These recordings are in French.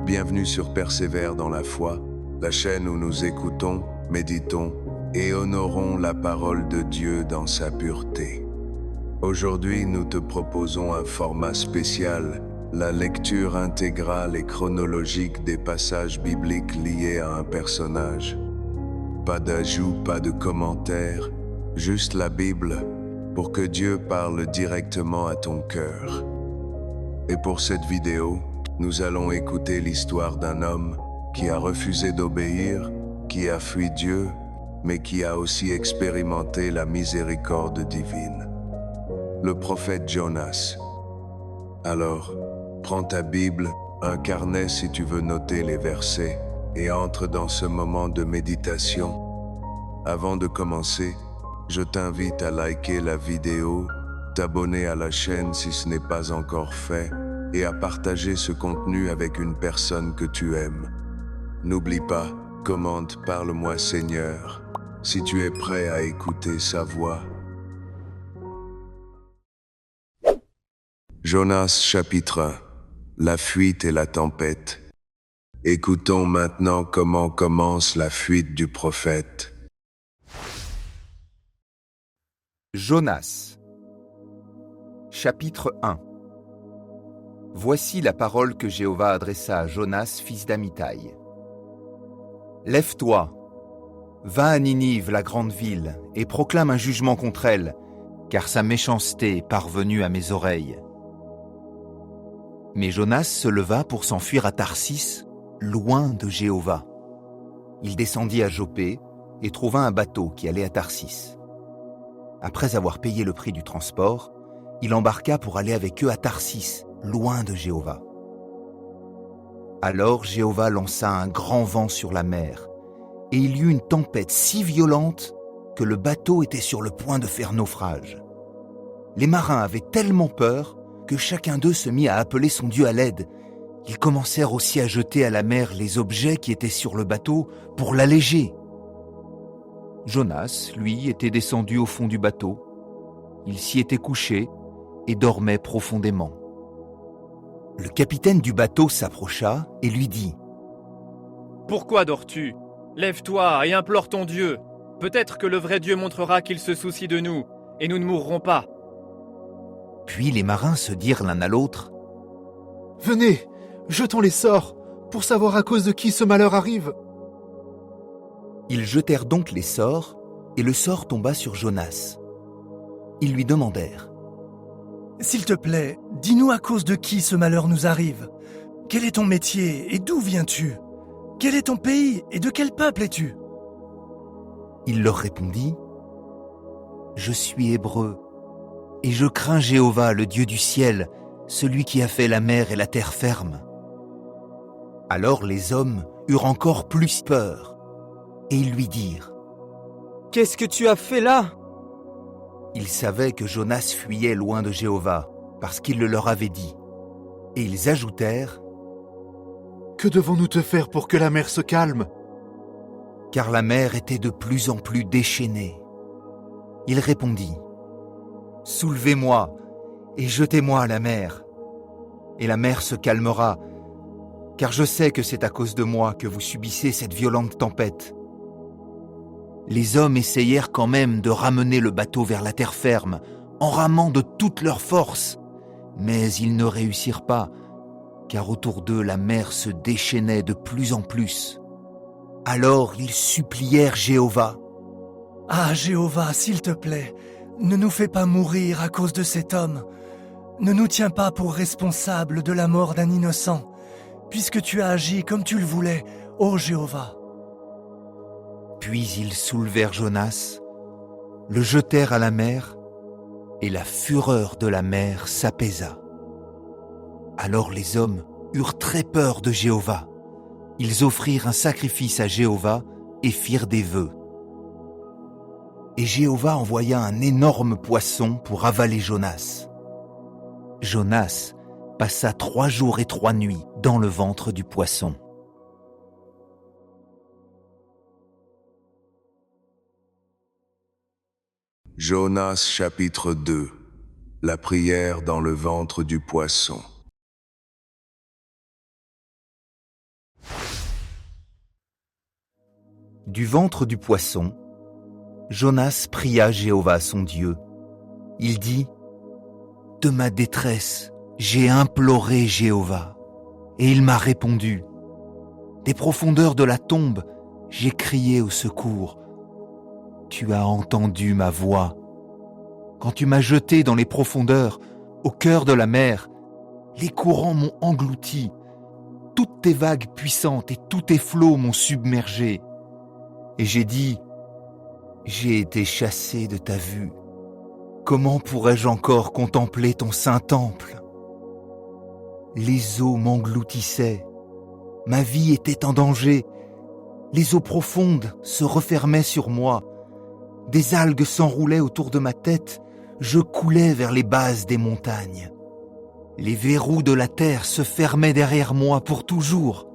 Bienvenue sur Persévère dans la foi, la chaîne où nous écoutons, méditons et honorons la parole de Dieu dans sa pureté. Aujourd'hui, nous te proposons un format spécial, la lecture intégrale et chronologique des passages bibliques liés à un personnage. Pas d'ajout, pas de commentaires, juste la Bible, pour que Dieu parle directement à ton cœur. Et pour cette vidéo, nous allons écouter l'histoire d'un homme qui a refusé d'obéir, qui a fui Dieu, mais qui a aussi expérimenté la miséricorde divine. Le prophète Jonas. Alors, prends ta Bible, un carnet si tu veux noter les versets, et entre dans ce moment de méditation. Avant de commencer, je t'invite à liker la vidéo, t'abonner à la chaîne si ce n'est pas encore fait, et à partager ce contenu avec une personne que tu aimes. N'oublie pas, commente « Parle-moi Seigneur » si tu es prêt à écouter sa voix. Jonas chapitre 1. La fuite et la tempête. Écoutons maintenant comment commence la fuite du prophète. Jonas. Chapitre 1. Voici la parole que Jéhovah adressa à Jonas, fils d'Amittai. Lève-toi, va à Ninive, la grande ville, et proclame un jugement contre elle, car sa méchanceté est parvenue à mes oreilles. Mais Jonas se leva pour s'enfuir à Tarsis, loin de Jéhovah. Il descendit à Joppé et trouva un bateau qui allait à Tarsis. Après avoir payé le prix du transport, il embarqua pour aller avec eux à Tarsis, loin de Jéhovah. Alors Jéhovah lança un grand vent sur la mer, et il y eut une tempête si violente que le bateau était sur le point de faire naufrage. Les marins avaient tellement peur que chacun d'eux se mit à appeler son Dieu à l'aide. Ils commencèrent aussi à jeter à la mer les objets qui étaient sur le bateau pour l'alléger. Jonas, lui, était descendu au fond du bateau. Il s'y était couché et dormait profondément. Le capitaine du bateau s'approcha et lui dit : « Pourquoi dors-tu ? Lève-toi et implore ton Dieu. Peut-être que le vrai Dieu montrera qu'il se soucie de nous, et nous ne mourrons pas. » Puis les marins se dirent l'un à l'autre : « Venez, jetons les sorts, pour savoir à cause de qui ce malheur arrive. » Ils jetèrent donc les sorts, et le sort tomba sur Jonas. Ils lui demandèrent : « S'il te plaît, dis-nous à cause de qui ce malheur nous arrive. Quel est ton métier et d'où viens-tu ? Quel est ton pays et de quel peuple es-tu » Il leur répondit : « Je suis hébreu, et je crains Jéhovah, le Dieu du ciel, celui qui a fait la mer et la terre ferme. » Alors les hommes eurent encore plus peur, et ils lui dirent : « Qu'est-ce que tu as fait là ?» Ils savaient que Jonas fuyait loin de Jéhovah, parce qu'il le leur avait dit. Et ils ajoutèrent : « Que devons-nous te faire pour que la mer se calme ?» Car la mer était de plus en plus déchaînée. Il répondit : « Soulevez-moi et jetez-moi à la mer, et la mer se calmera, car je sais que c'est à cause de moi que vous subissez cette violente tempête. » Les hommes essayèrent quand même de ramener le bateau vers la terre ferme, en ramant de toute leur force, mais ils ne réussirent pas, car autour d'eux la mer se déchaînait de plus en plus. Alors ils supplièrent Jéhovah. « Ah Jéhovah, s'il te plaît, ne nous fais pas mourir à cause de cet homme. Ne nous tiens pas pour responsables de la mort d'un innocent, puisque tu as agi comme tu le voulais, ô Jéhovah. » Puis ils soulevèrent Jonas, le jetèrent à la mer, et la fureur de la mer s'apaisa. Alors les hommes eurent très peur de Jéhovah. Ils offrirent un sacrifice à Jéhovah et firent des vœux. Et Jéhovah envoya un énorme poisson pour avaler Jonas. Jonas passa 3 jours et 3 nuits dans le ventre du poisson. Jonas chapitre 2. La prière dans le ventre du poisson. Du ventre du poisson, Jonas pria Jéhovah son Dieu. Il dit « De ma détresse, j'ai imploré Jéhovah, et il m'a répondu. Des profondeurs de la tombe, j'ai crié au secours. Tu as entendu ma voix. Quand tu m'as jeté dans les profondeurs, au cœur de la mer, les courants m'ont englouti. Toutes tes vagues puissantes et tous tes flots m'ont submergé. Et j'ai dit, j'ai été chassé de ta vue. Comment pourrais-je encore contempler ton saint temple? Les eaux m'engloutissaient. Ma vie était en danger. Les eaux profondes se refermaient sur moi. Des algues s'enroulaient autour de ma tête. Je coulais vers les bases des montagnes. Les verrous de la terre se fermaient derrière moi pour toujours.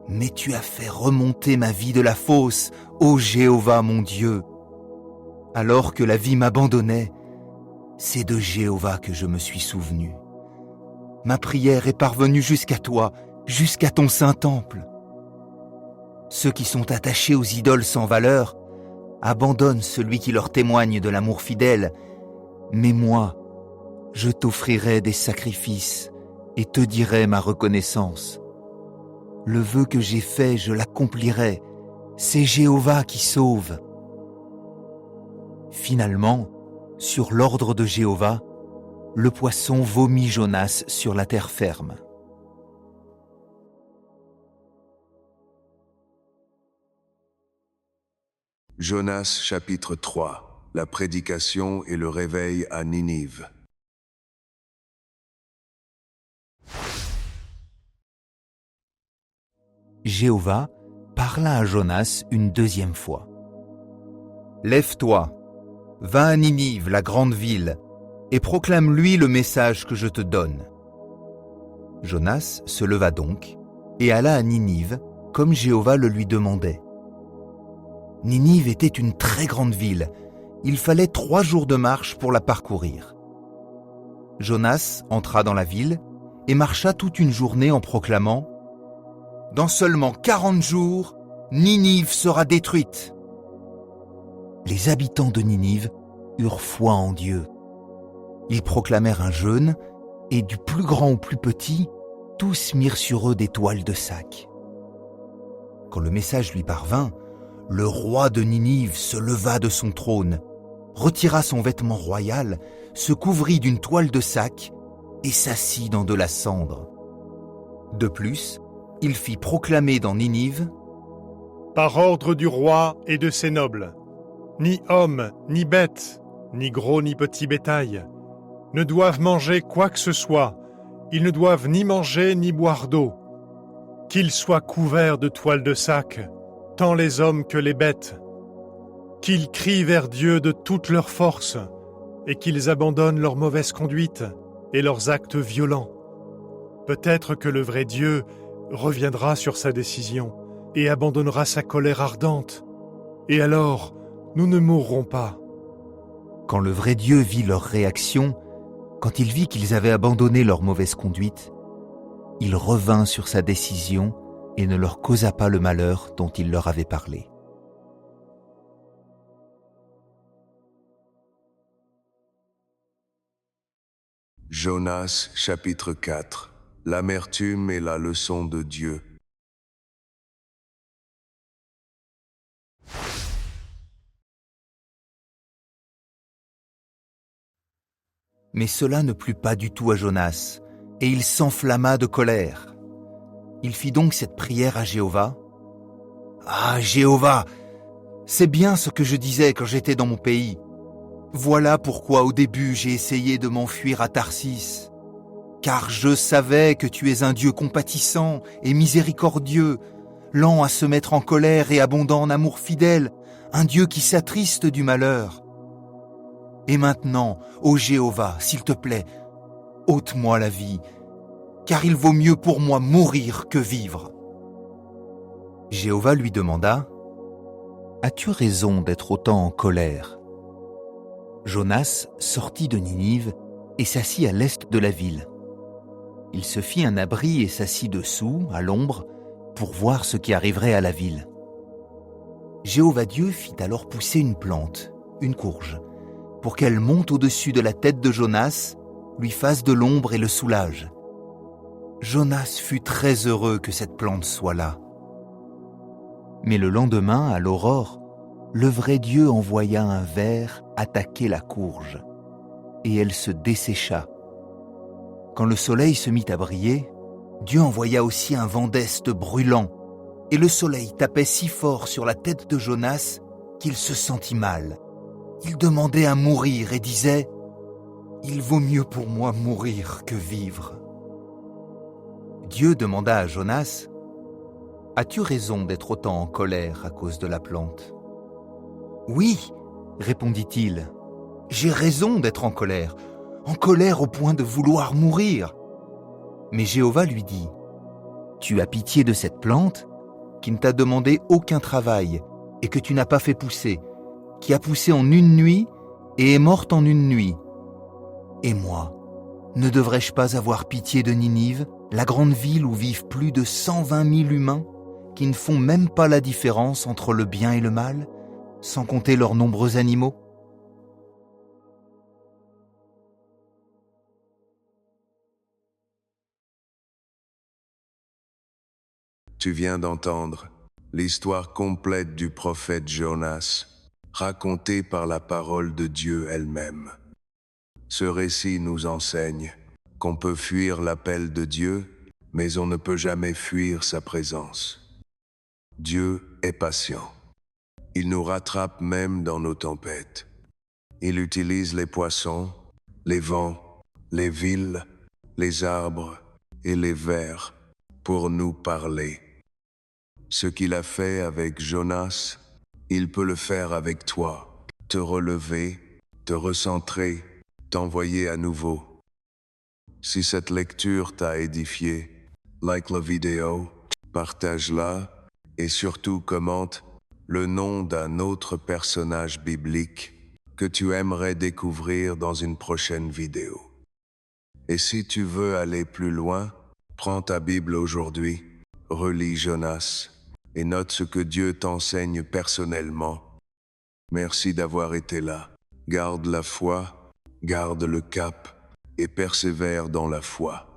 Mais tu as fait remonter ma vie de la fosse, ô Jéhovah mon Dieu. Alors que la vie m'abandonnait, c'est de Jéhovah que je me suis souvenu. Ma prière est parvenue jusqu'à toi, jusqu'à ton saint temple. Ceux qui sont attachés aux idoles sans valeur abandonnent celui qui leur témoigne de l'amour fidèle. Mais moi, je t'offrirai des sacrifices et te dirai ma reconnaissance. Le vœu que j'ai fait, je l'accomplirai. C'est Jéhovah qui sauve. Finalement, sur l'ordre de Jéhovah, le poisson vomit Jonas sur la terre ferme. Jonas chapitre 3. La prédication et le réveil à Ninive. Jéhovah parla à Jonas une deuxième fois. « Lève-toi, va à Ninive, la grande ville, et proclame-lui le message que je te donne. » Jonas se leva donc et alla à Ninive, comme Jéhovah le lui demandait. Ninive était une très grande ville. Il fallait 3 jours de marche pour la parcourir. Jonas entra dans la ville et marcha toute une journée en proclamant « Dans seulement 40 jours, Ninive sera détruite. » Les habitants de Ninive eurent foi en Dieu. Ils proclamèrent un jeûne et du plus grand au plus petit, tous mirent sur eux des toiles de sac. Quand le message lui parvint, le roi de Ninive se leva de son trône, retira son vêtement royal, se couvrit d'une toile de sac et s'assit dans de la cendre. De plus, il fit proclamer dans Ninive « Par ordre du roi et de ses nobles, ni homme, ni bête, ni gros ni petit bétail, ne doivent manger quoi que ce soit, ils ne doivent ni manger ni boire d'eau. Qu'ils soient couverts de toiles de sac, tant les hommes que les bêtes. Qu'ils crient vers Dieu de toute leur force, et qu'ils abandonnent leur mauvaise conduite et leurs actes violents. Peut-être que le vrai Dieu reviendra sur sa décision et abandonnera sa colère ardente. Et alors, nous ne mourrons pas. » Quand le vrai Dieu vit leur réaction, quand il vit qu'ils avaient abandonné leur mauvaise conduite, il revint sur sa décision et ne leur causa pas le malheur dont il leur avait parlé. Jonas chapitre 4. L'amertume et la leçon de Dieu. Mais cela ne plut pas du tout à Jonas, et il s'enflamma de colère. Il fit donc cette prière à Jéhovah. « Ah, Jéhovah, c'est bien ce que je disais quand j'étais dans mon pays. Voilà pourquoi au début j'ai essayé de m'enfuir à Tarsis. Car je savais que tu es un Dieu compatissant et miséricordieux, lent à se mettre en colère et abondant en amour fidèle, un Dieu qui s'attriste du malheur. Et maintenant, ô Jéhovah, s'il te plaît, ôte-moi la vie, car il vaut mieux pour moi mourir que vivre. » Jéhovah lui demanda, « As-tu raison d'être autant en colère ?» Jonas sortit de Ninive et s'assit à l'est de la ville. Il se fit un abri et s'assit dessous, à l'ombre, pour voir ce qui arriverait à la ville. Jéhovah Dieu fit alors pousser une plante, une courge, pour qu'elle monte au-dessus de la tête de Jonas, lui fasse de l'ombre et le soulage. Jonas fut très heureux que cette plante soit là. Mais le lendemain, à l'aurore, le vrai Dieu envoya un ver attaquer la courge, et elle se dessécha. Quand le soleil se mit à briller, Dieu envoya aussi un vent d'est brûlant, et le soleil tapait si fort sur la tête de Jonas qu'il se sentit mal. Il demandait à mourir et disait « Il vaut mieux pour moi mourir que vivre. » Dieu demanda à Jonas « As-tu raison d'être autant en colère à cause de la plante ?» « Oui, répondit-il, j'ai raison d'être en colère au point de vouloir mourir. » Mais Jéhovah lui dit « Tu as pitié de cette plante qui ne t'a demandé aucun travail et que tu n'as pas fait pousser, qui a poussé en une nuit et est morte en une nuit. Et moi, ne devrais-je pas avoir pitié de Ninive, la grande ville où vivent plus de 120 000 humains qui ne font même pas la différence entre le bien et le mal, sans compter leurs nombreux animaux ? Tu viens d'entendre l'histoire complète du prophète Jonas, racontée par la parole de Dieu elle-même. Ce récit nous enseigne qu'on peut fuir l'appel de Dieu, mais on ne peut jamais fuir sa présence. Dieu est patient. Il nous rattrape même dans nos tempêtes. Il utilise les poissons, les vents, les villes, les arbres et les vers pour nous parler. Ce qu'il a fait avec Jonas, il peut le faire avec toi, te relever, te recentrer, t'envoyer à nouveau. Si cette lecture t'a édifié, like la vidéo, partage-la et surtout commente le nom d'un autre personnage biblique que tu aimerais découvrir dans une prochaine vidéo. Et si tu veux aller plus loin, prends ta Bible aujourd'hui, relis Jonas et note ce que Dieu t'enseigne personnellement. Merci d'avoir été là. Garde la foi, garde le cap et persévère dans la foi.